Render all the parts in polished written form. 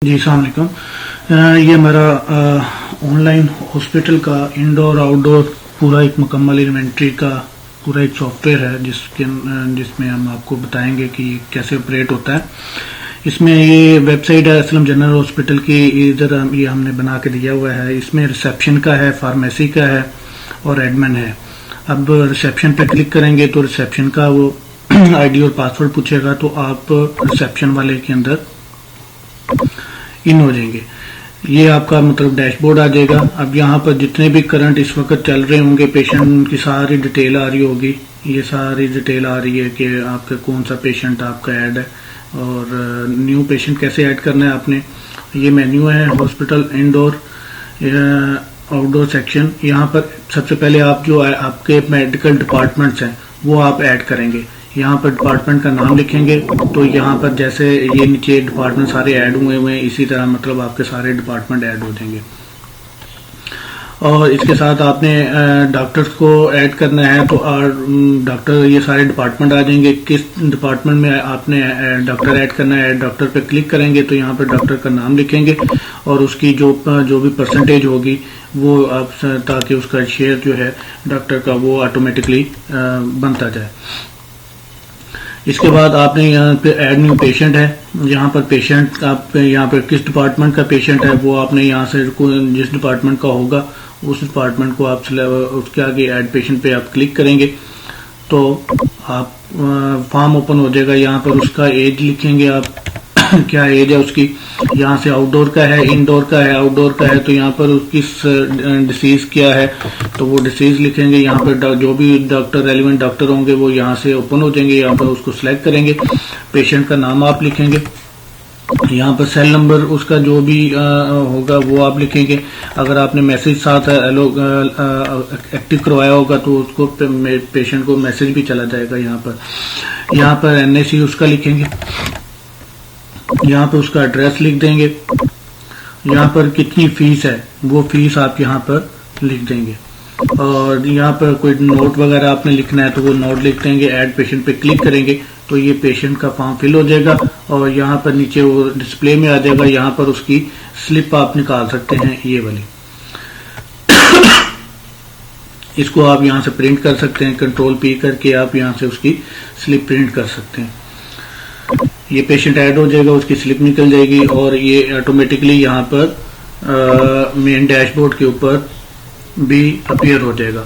जी अस्सलाम वालेकुम। ये हमारा ऑनलाइन हॉस्पिटल का इंडोर आउटडोर पूरा एक मुकम्मल इन्वेंट्री का पूरा एक सॉफ्टवेयर है जिसमें हम आपको बताएंगे कि कैसे ऑपरेट होता है। इसमें ये वेबसाइट है असलम जनरल हॉस्पिटल की, इधर ये हमने बना के दिया हुआ है। इसमें रिसेप्शन का है, फार्मेसी का है और एडमिन है। अब रिसेप्शन पे क्लिक करेंगे तो रिसेप्शन का वो आईडी और पासवर्ड पूछेगा, तो आप रिसेप्शन वाले के अंदर इन हो जाएंगे। ये आपका मतलब डैशबोर्ड आ जाएगा। अब यहाँ पर जितने भी करंट इस वक्त चल रहे होंगे पेशेंट की सारी डिटेल आ रही होगी। ये सारी डिटेल आ रही है कि आपका कौन सा पेशेंट आपका ऐड है और न्यू पेशेंट कैसे ऐड करना है आपने। ये मेन्यू है हॉस्पिटल इंडोर आउटडोर सेक्शन। यहाँ पर सबसे पहले आप जो आपके मेडिकल डिपार्टमेंट्स हैं वो आप ऐड करेंगे। यहाँ पर डिपार्टमेंट का नाम लिखेंगे तो यहाँ पर जैसे ये नीचे डिपार्टमेंट सारे ऐड हुए हैं, इसी तरह मतलब आपके सारे डिपार्टमेंट ऐड हो जाएंगे। और इसके साथ आपने डॉक्टर्स को ऐड करना है तो डॉक्टर ये सारे डिपार्टमेंट आ जाएंगे। किस डिपार्टमेंट में आपने डॉक्टर ऐड करना है, डॉक्टर पे क्लिक करेंगे तो यहाँ पर डॉक्टर का नाम लिखेंगे और उसकी जो भी परसेंटेज होगी वो आप, ताकि उसका शेयर जो है डॉक्टर का वो ऑटोमेटिकली बनता जाए। इसके बाद आपने यहाँ पे ऐड न्यू पेशेंट है। यहाँ पर पेशेंट आप यहाँ पर किस डिपार्टमेंट का पेशेंट है वो आपने यहाँ से जिस डिपार्टमेंट का होगा उस डिपार्टमेंट को आप उसके आगे ऐड पेशेंट पे आप क्लिक करेंगे तो आप फॉर्म ओपन हो जाएगा। यहाँ पर उसका एज लिखेंगे आप क्या एज है उसकी। यहाँ से आउटडोर का है, इंडोर का है, आउटडोर का है तो यहाँ पर किस डिसीज क्या है तो वो डिसीज लिखेंगे। यहाँ पर जो भी डॉक्टर रेलिवेंट डॉक्टर होंगे वो यहाँ से ओपन हो जाएंगे। यहाँ पर उसको सिलेक्ट करेंगे, पेशेंट का नाम आप लिखेंगे। यहाँ पर सेल नंबर उसका जो भी होगा वो आप लिखेंगे। अगर आपने मैसेज साथ एक्टिव करवाया होगा तो उसको पेशेंट को मैसेज भी चला जाएगा। यहाँ पर NIC उसका लिखेंगे। यहाँ पर उसका एड्रेस लिख देंगे। यहाँ पर कितनी फीस है वो फीस आप यहाँ पर लिख देंगे और यहाँ पर कोई नोट वगैरह आपने लिखना है तो वो नोट लिख देंगे। ऐड पेशेंट पे क्लिक करेंगे तो ये पेशेंट का फॉर्म फिल हो जाएगा और यहाँ पर नीचे वो डिस्प्ले में आ जाएगा। यहाँ पर उसकी स्लिप आप निकाल सकते हैं, ये वाली। इसको आप यहाँ से प्रिंट कर सकते हैं, Ctrl P करके आप यहाँ से उसकी स्लिप प्रिंट कर सकते हैं। ये पेशेंट ऐड हो जाएगा, उसकी स्लिप निकल जाएगी और ये ऑटोमेटिकली यहाँ पर मेन डैशबोर्ड के ऊपर भी अपीयर हो जाएगा।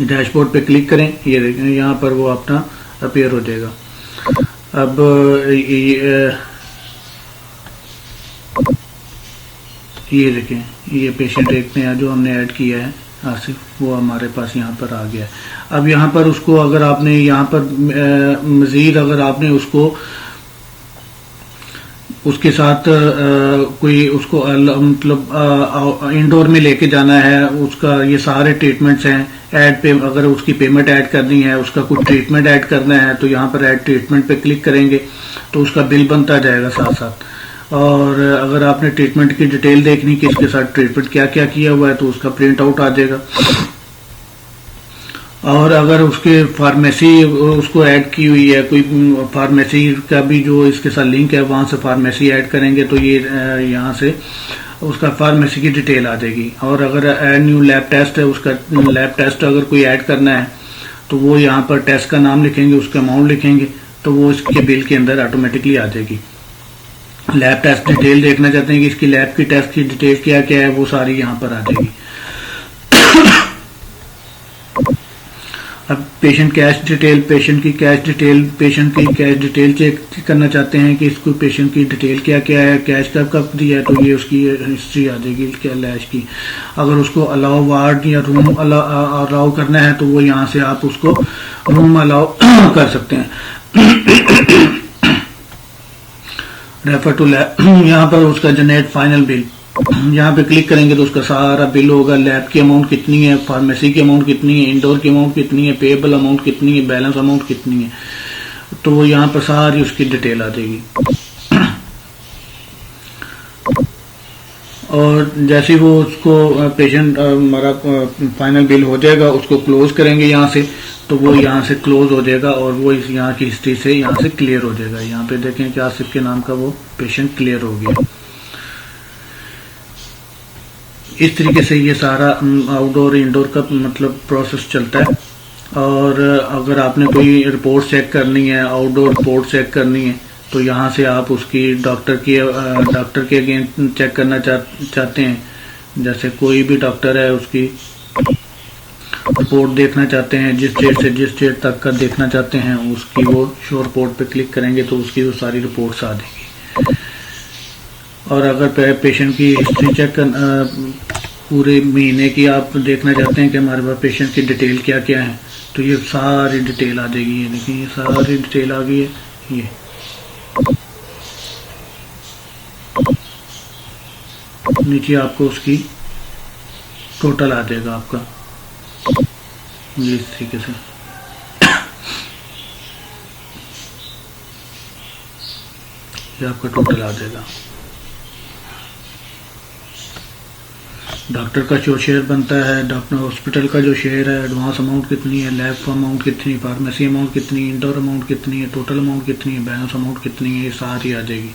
डैशबोर्ड पे क्लिक करें, ये देखें यहाँ पर वो अपना अपीयर हो जाएगा। अब ये देखें ये पेशेंट एक नया जो हमने ऐड किया है आसिफ, वो हमारे पास यहाँ पर आ गया है। अब यहाँ पर उसको अगर आपने यहाँ पर मजीद अगर आपने उसको उसके साथ कोई उसको मतलब इंडोर में लेके जाना है, उसका ये सारे ट्रीटमेंट्स हैं ऐड पे, अगर उसकी पेमेंट ऐड करनी है, उसका कुछ ट्रीटमेंट ऐड करना है तो यहाँ पर ऐड ट्रीटमेंट पे क्लिक करेंगे तो उसका बिल बनता जाएगा साथ साथ। और अगर आपने ट्रीटमेंट की डिटेल देखनी कि इसके साथ ट्रीटमेंट क्या क्या किया हुआ है तो उसका प्रिंट आउट आ जाएगा। और अगर उसके फार्मेसी उसको ऐड की हुई है, कोई फार्मेसी का भी जो इसके साथ लिंक है वहां से फार्मेसी ऐड करेंगे तो ये यहाँ से उसका फार्मेसी की डिटेल आ जाएगी। और अगर ऐड न्यू लैब टेस्ट है, उसका लैब टेस्ट अगर कोई ऐड करना है तो वो यहाँ पर टेस्ट का नाम लिखेंगे, उसका अमाउंट लिखेंगे तो वो इसके बिल के अंदर ऑटोमेटिकली आ जाएगी। लैब टेस्ट डिटेल देखना चाहते हैं कि इसकी लैब की टेस्ट की डिटेल क्या क्या है, वो सारी यहाँ पर आ जाएगी। अब पेशेंट कैश डिटेल, पेशेंट की कैश डिटेल चेक करना चाहते हैं कि इसको पेशेंट की डिटेल क्या क्या है, कैश कब दिया है तो ये उसकी हिस्ट्री आ जाएगी क्या लैश की। अगर उसको अलाउ वार्ड या रूम अलाउ करना है तो वो यहाँ से आप उसको रूम अलाउ कर सकते हैं। रेफर टू लैब, यहाँ पर उसका जनरेट फाइनल बिल, यहाँ पे क्लिक करेंगे तो उसका सारा बिल होगा। लैब की अमाउंट कितनी है, फार्मेसी की अमाउंट कितनी है, इंडोर की अमाउंट कितनी है, पेएबल अमाउंट कितनी है, बैलेंस अमाउंट कितनी है, तो वो यहाँ पर सारी उसकी डिटेल आ जाएगी। और जैसे ही वो उसको पेशेंट हमारा फाइनल बिल हो जाएगा उसको क्लोज करेंगे यहाँ से, तो वो यहाँ से क्लोज हो जाएगा और वो इस यहाँ की हिस्ट्री से यहाँ से क्लियर हो जाएगा। यहाँ पे देखें कि आसिफ के नाम का वो पेशेंट क्लियर हो गया। इस तरीके से ये सारा आउटडोर इंडोर का मतलब प्रोसेस चलता है। और अगर आपने कोई रिपोर्ट चेक करनी है, आउटडोर रिपोर्ट चेक करनी है, तो यहाँ से आप उसकी डॉक्टर के अगेंस्ट चेक करना चाहते हैं, जैसे कोई भी डॉक्टर है उसकी रिपोर्ट देखना चाहते हैं, जिस डेट से जिस डेट तक का देखना चाहते हैं उसकी वो शो रिपोर्ट पे क्लिक करेंगे तो उसकी वो सारी रिपोर्ट्स आ देगी। और अगर पेशेंट की हिस्ट्री चेक पूरे महीने की आप देखना चाहते हैं कि हमारे पास पेशेंट की डिटेल क्या क्या है, तो ये सारी डिटेल आ जाएगी। ये देखिए ये सारी डिटेल आ गई है। ये नीचे आपको उसकी टोटल आ जाएगा आपका, ये इस तरीके से। ये आपका टोटल आ जाएगा। डॉक्टर का जो शेयर बनता है, डॉक्टर हॉस्पिटल का जो शेयर है, एडवांस अमाउंट कितनी है, लैब अमाउंट कितनी, फार्मेसी अमाउंट कितनी, इंडोर अमाउंट कितनी है, टोटल अमाउंट कितनी है, बैलेंस अमाउंट कितनी है, ये सारी आ जाएगी।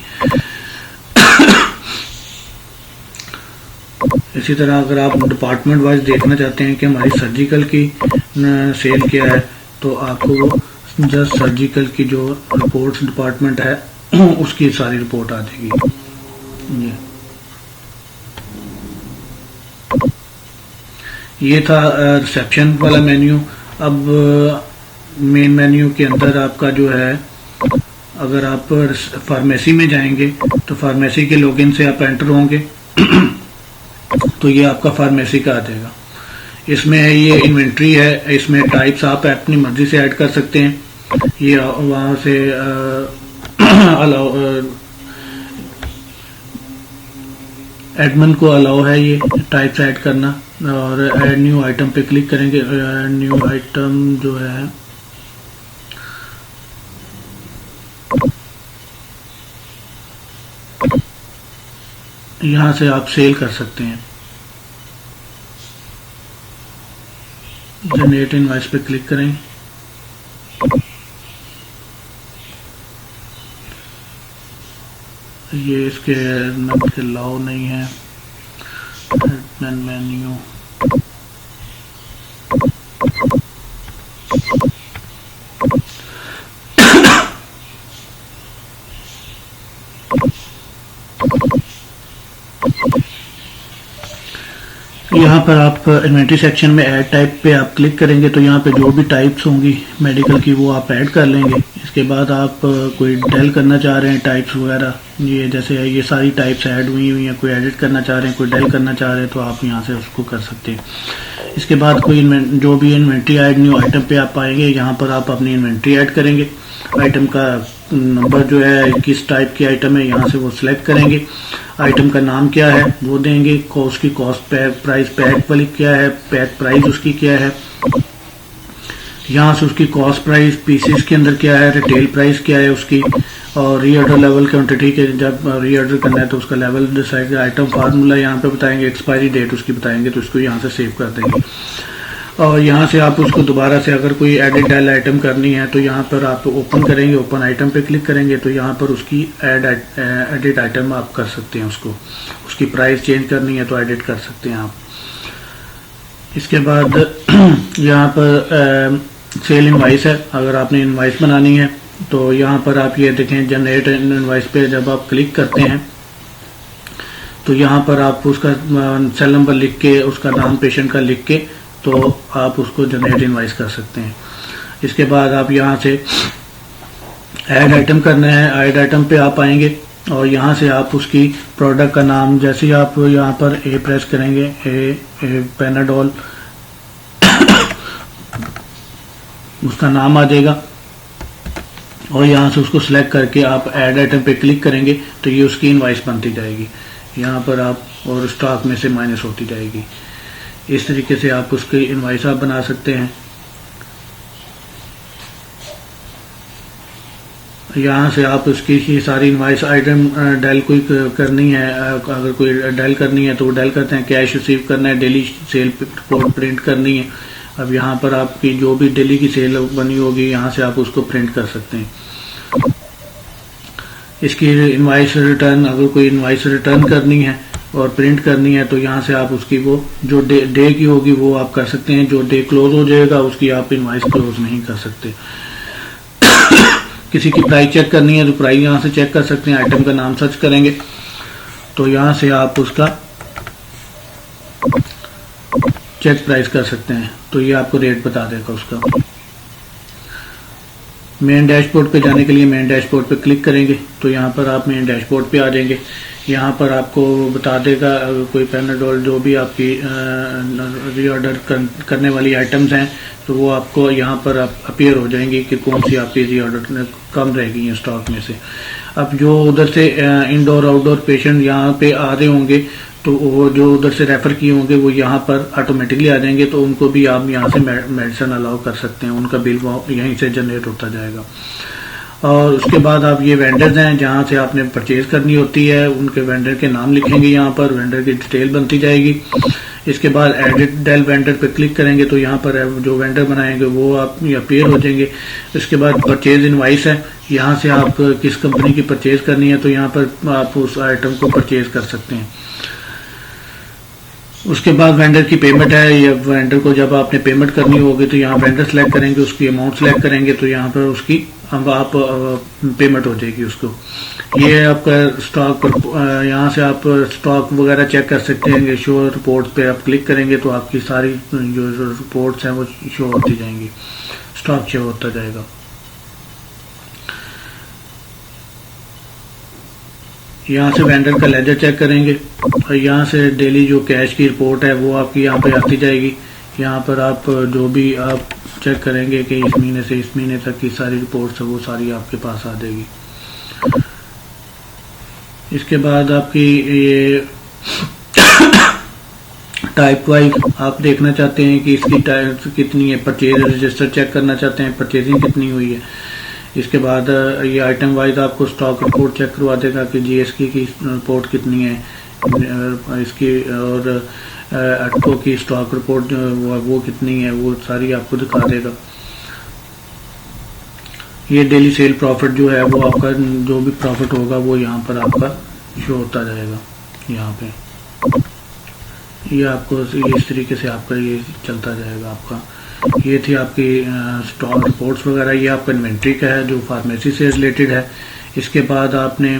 इसी तरह अगर आप डिपार्टमेंट वाइज देखना चाहते हैं कि हमारी सर्जिकल की सेल क्या है, तो आपको जस्ट सर्जिकल की जो रिपोर्ट्स डिपार्टमेंट है उसकी सारी रिपोर्ट आ जाएगी। ये था रिसेप्शन वाला मेन्यू। अब मेन मेन्यू के अंदर आपका जो है, अगर आप फार्मेसी में जाएंगे तो फार्मेसी के लॉगिन से आप एंटर होंगे तो ये आपका फार्मेसी का आ जाएगा। इसमें है ये इन्वेंट्री है, इसमें टाइप्स आप अपनी मर्जी से ऐड कर सकते हैं। ये वहां से अलाउ एडमिन को अलाउ है ये टाइप्स ऐड करना। और ऐड न्यू आइटम पे क्लिक करेंगे। न्यू आइटम जो है यहाँ से आप सेल कर सकते हैं। जनरेट इनवॉइस पे क्लिक करें। ये इसके एडमिन के अलाउ नहीं है। एडमिन मेन्यू यहाँ पर आप इन्वेंट्री सेक्शन में ऐड टाइप पे आप क्लिक करेंगे तो यहाँ पे जो भी टाइप्स होंगी मेडिकल की वो आप ऐड कर लेंगे। इसके बाद आप कोई डेल करना चाह रहे हैं टाइप्स वगैरह, ये जैसे ये सारी टाइप्स ऐड हुई हैं, कोई एडिट करना चाह रहे हैं, कोई डेल करना चाह रहे हैं तो आप यहाँ से उसको कर सकते हैं। इसके बाद कोई जो भी इन्वेंट्री ऐड न्यू आइटम पे आप आएंगे, यहाँ पर आप अपनी इन्वेंट्री ऐड करेंगे। आइटम का नंबर जो है किस टाइप की आइटम है यहाँ से वो सिलेक्ट करेंगे। आइटम का नाम क्या है वो देंगे, उसकी कॉस्ट प्राइस पैक वाली क्या है, पैक प्राइस उसकी क्या है, यहाँ से उसकी कॉस्ट प्राइस पीसेस के अंदर क्या है, रिटेल प्राइस क्या है उसकी, और रीऑर्डर लेवल क्वांटिटी के जब रीऑर्डर करना है तो उसका लेवल डिसाइड। आइटम फार्मूला यहाँ पे बताएंगे, एक्सपायरी डेट उसकी बताएंगे तो उसको यहाँ से सेव कर देंगे। और यहाँ से आप उसको दोबारा से अगर कोई एडिट डेल आइटम करनी है तो यहाँ पर आप ओपन करेंगे, ओपन आइटम पे क्लिक करेंगे तो यहाँ पर उसकी एडिट आइटम आप कर सकते हैं। उसकी प्राइस चेंज करनी है तो एडिट कर सकते हैं आप। इसके बाद यहाँ पर सेल इनवाइस है, अगर आपने इनवाइस बनानी है तो यहाँ पर आप ये देखें जनरेट इनवाइस पे जब आप क्लिक करते हैं तो यहाँ पर आप उसका सेल नंबर लिख के, उसका नाम पेशेंट का लिख के तो आप उसको जनरेट इनवाइस कर सकते हैं। इसके बाद आप यहाँ से ऐड आइटम करना है, ऐड आइटम पे आप आएंगे और यहाँ से आप उसकी प्रोडक्ट का नाम, जैसे ही आप यहाँ पर ए प्रेस करेंगे, ए पैनाडोल उसका नाम आ जाएगा और यहाँ से उसको सिलेक्ट करके आप ऐड आइटम पे क्लिक करेंगे तो ये उसकी इनवाइस बनती जाएगी यहाँ पर आप, और स्टॉक में से माइनस होती जाएगी। इस तरीके से आप उसकी इनवाइस आप बना सकते हैं। यहाँ से आप उसकी ही सारी इनवाइस आइटम डायल कोई करनी है, अगर कोई डायल करनी है तो वो डायल करते हैं। कैश रिसीव करना है, डेली सेल रिपोर्ट प्रिंट करनी है। अब यहाँ पर आपकी जो भी डेली की सेल बनी होगी यहाँ से आप उसको प्रिंट कर सकते हैं। इसकी इनवाइस रिटर्न, अगर कोई इनवाइस रिटर्न करनी है और प्रिंट करनी है तो यहाँ से आप उसकी वो जो डे की होगी वो आप कर सकते हैं। जो डे क्लोज हो जाएगा उसकी आप इनवाइस क्लोज नहीं कर सकते। किसी की प्राइस चेक करनी है तो प्राइस यहाँ से चेक कर सकते हैं। आइटम का नाम सर्च करेंगे तो यहाँ से आप उसका चेक प्राइस कर सकते हैं, तो ये आपको रेट बता देगा उसका। मेन डैशबोर्ड पे जाने के लिए मेन डैशबोर्ड पे क्लिक करेंगे तो यहाँ पर आप मेन डैशबोर्ड पे आ जाएंगे। यहाँ पर आपको बता देगा अगर कोई पैनाडोल जो भी आपकी रीऑर्डर करने वाली आइटम्स हैं तो वो आपको यहाँ पर अपीयर हो जाएंगी कि कौन सी आपकी रीऑर्डर कम रहेगी है स्टॉक में से। अब जो उधर से इंडोर आउटडोर पेशेंट यहाँ पे आ रहे होंगे तो वो जो उधर से रेफर किए होंगे वो यहाँ पर ऑटोमेटिकली आ जाएंगे, तो उनको भी आप यहाँ से मेडिसिन अलाउ कर सकते हैं। उनका बिल यहीं से जनरेट होता जाएगा। और उसके बाद आप ये वेंडर्स हैं जहाँ से आपने परचेज करनी होती है, उनके वेंडर के नाम लिखेंगे, यहाँ पर वेंडर की डिटेल बनती जाएगी। इसके बाद एडिट डेल वेंडर पे क्लिक करेंगे तो यहाँ पर जो वेंडर बनाएंगे वो आप अपीयर हो जाएंगे। इसके बाद परचेज इनवाइस है, यहाँ से आप किस कंपनी की परचेज करनी है तो यहाँ पर आप उस आइटम को परचेज कर सकते हैं। उसके बाद वेंडर की पेमेंट है, या वेंडर को जब आपने पेमेंट करनी होगी तो यहाँ वेंडर सेलेक्ट करेंगे, उसकी अमाउंट सेलेक्ट करेंगे तो यहाँ पर उसकी अब आप पेमेंट हो जाएगी उसको। ये आपका स्टॉक, यहाँ से आप स्टॉक वगैरह चेक कर सकते हैं। शो रिपोर्ट पे आप क्लिक करेंगे तो आपकी सारी जो रिपोर्ट्स हैं वो शो होती जाएंगी, स्टॉक शो होता जाएगा। यहाँ से वेंडर का लेजर चेक करेंगे और यहाँ से डेली जो कैश की रिपोर्ट है वो आपकी यहाँ पे आती जाएगी। यहाँ पर आप जो भी आप चेक करेंगे कि इस महीने से इस महीने तक की सारी रिपोर्ट्स है वो सारी आपके पास आ जाएगी। इसके बाद आपकी ये टाइप वाइज आप देखना चाहते हैं कि इसकी टाइप कितनी है, परचेज रजिस्टर चेक करना चाहते हैं परचेजिंग कितनी हुई है। इसके बाद ये आइटम वाइज आपको स्टॉक रिपोर्ट चेक करवा देगा कि जीएसटी की रिपोर्ट कितनी है इसकी, और अटको की स्टॉक रिपोर्ट वो कितनी है वो सारी आपको दिखा देगा। ये डेली सेल प्रॉफिट जो है वो आपका जो भी प्रॉफिट होगा वो यहाँ पर आपका शो होता जाएगा। यहाँ पे ये आपको इस तरीके से आपका ये चलता जाएगा आपका। ये थी आपकी स्टॉक रिपोर्ट्स वगैरह। ये आपका इन्वेंट्री का है जो फार्मेसी से रिलेटेड है। इसके बाद आपने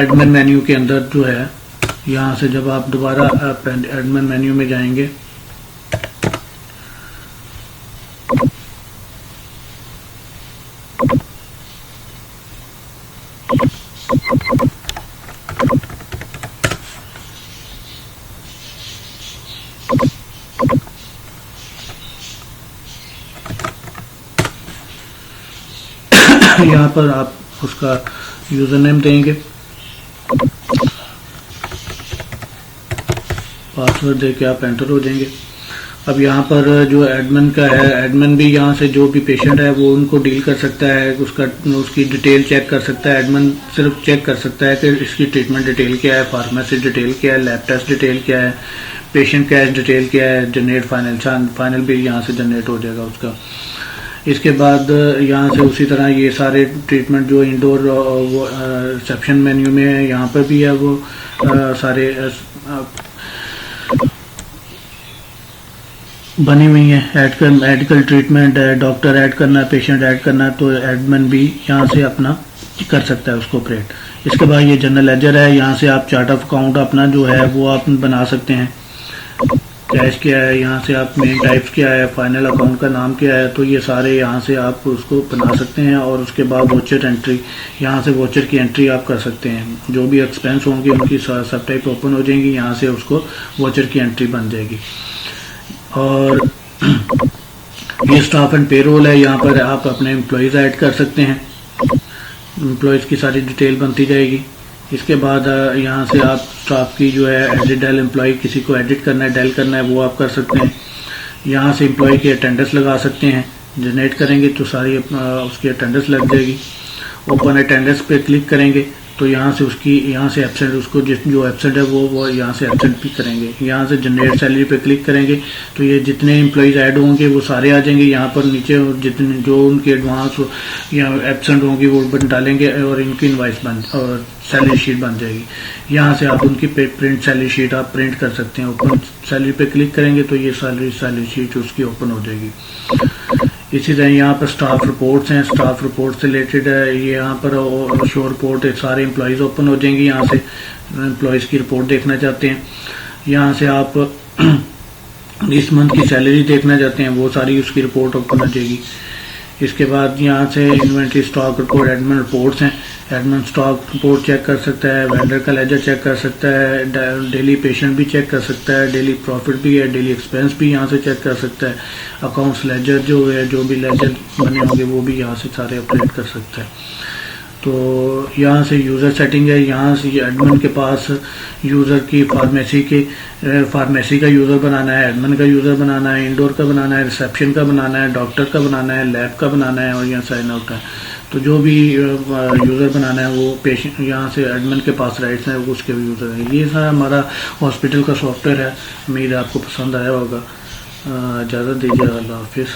एडमिन मेन्यू के अंदर जो है यहाँ से जब आप दोबारा एडमिन मेन्यू में जाएंगे यहाँ पर आप उसका यूजर नेम देंगे, पासवर्ड देके आप एंटर हो जाएंगे। अब यहाँ पर जो एडमिन का है, एडमिन भी यहाँ से जो भी पेशेंट है वो उनको डील कर सकता है, उसकी डिटेल चेक कर सकता है। एडमिन सिर्फ चेक कर सकता है कि इसकी ट्रीटमेंट डिटेल क्या है, फार्मेसी डिटेल क्या है, लैब टेस्ट डिटेल क्या है, पेशेंट कैश डिटेल क्या है, जनरेट फाइनल बिल यहाँ से जनरेट हो जाएगा उसका। इसके बाद यहाँ से उसी तरह ये सारे ट्रीटमेंट जो इंडोर वो रिसेप्शन मेन्यू में है यहाँ पर भी है वो सारे बनी हुई है। मेडिकल ट्रीटमेंट है, डॉक्टर ऐड करना है, पेशेंट ऐड करना है, तो एडमिन भी यहाँ से अपना कर सकता है उसको ऑपरेट। इसके बाद ये जनरल लेजर है, यहाँ से आप चार्ट ऑफ अकाउंट अपना जो है वो आप बना सकते हैं। कैश क्या है, यहाँ से आप मेन टाइप्स क्या है, फाइनल अकाउंट का नाम क्या है, तो ये सारे यहाँ से आप उसको बना सकते हैं। और उसके बाद वोचर एंट्री, यहाँ से वोचर की एंट्री आप कर सकते हैं। जो भी एक्सपेंस होंगे उनकी सब टाइप ओपन हो जाएंगी, यहाँ से उसको वोचर की एंट्री बन जाएगी। और ये स्टाफ एंड पेरोल है, यहाँ पर आप अपने एम्प्लॉयज़ ऐड कर सकते हैं, एम्प्लॉयज़ की सारी डिटेल बनती जाएगी। इसके बाद यहाँ से आप स्टाफ की जो है एडिट डेल एम्प्लॉय, किसी को एडिट करना है डेल करना है वो आप कर सकते हैं। यहाँ से एम्प्लॉय की अटेंडेंस लगा सकते हैं, जनरेट करेंगे तो सारी उसकी अटेंडेंस लग जाएगी। ओपन अटेंडेंस पे क्लिक करेंगे तो यहाँ से एब्सेंट उसको जो एब्सेंट है वो यहाँ से एब्सेंट भी करेंगे। यहाँ से जनरेट सैलरी पे क्लिक करेंगे तो ये जितने एम्प्लॉइज़ ऐड होंगे वो सारे आ जाएंगे। यहाँ पर नीचे जितने जो उनके एडवांस या एब्सेंट होंगे वो डालेंगे और इनकी इनवाइस और सैलरी शीट बन जाएगी। यहाँ से आप उनकी प्रिंट सैलरी शीट आप प्रिंट कर सकते हैं। ओपन सैलरी पे क्लिक करेंगे तो ये सैलरी शीट उसकी ओपन हो जाएगी। इसी तरह यहाँ पर स्टाफ रिपोर्ट्स हैं, स्टाफ रिपोर्ट से रिलेटेड है। ये यहाँ पर शो रिपोर्ट है, सारे एम्प्लॉयज़ ओपन हो जाएंगे। यहाँ से एम्प्लॉयज़ की रिपोर्ट देखना चाहते हैं, यहाँ से आप इस मंथ की सैलरी देखना चाहते हैं, वो सारी उसकी रिपोर्ट ओपन हो जाएगी। इसके बाद यहाँ से inventory stock report, admin reports हैं। एडमिन स्टॉक रिपोर्ट चेक कर सकता है, वेंडर का लेजर चेक कर सकता है, डेली पेशेंट भी चेक कर सकता है, डेली प्रॉफिट भी है, डेली एक्सपेंस भी यहाँ से चेक कर सकता है। अकाउंट्स लेजर जो है, जो भी लेजर बने होंगे वो भी यहाँ से सारे अपडेट कर सकता है। तो यहाँ से यूज़र सेटिंग है। यहाँ से एडमिन के पास यूज़र की फार्मेसी का यूज़र बनाना है, एडमिन का यूज़र बनाना है, इंडोर का बनाना है, रिसेप्शन का बनाना है, डॉक्टर का बनाना है, लैब का बनाना है और यहाँ साइन आउट है। तो जो भी यूज़र बनाना है वो पेशेंट यहाँ से एडमिन के पास राइट्स हैं, वो उसके भी यूज़र हैं। ये सारा हमारा हॉस्पिटल का सॉफ्टवेयर है। उम्मीद है आपको पसंद आया होगा। इजाज़त दीजिए, अल्लाह हाफिज़।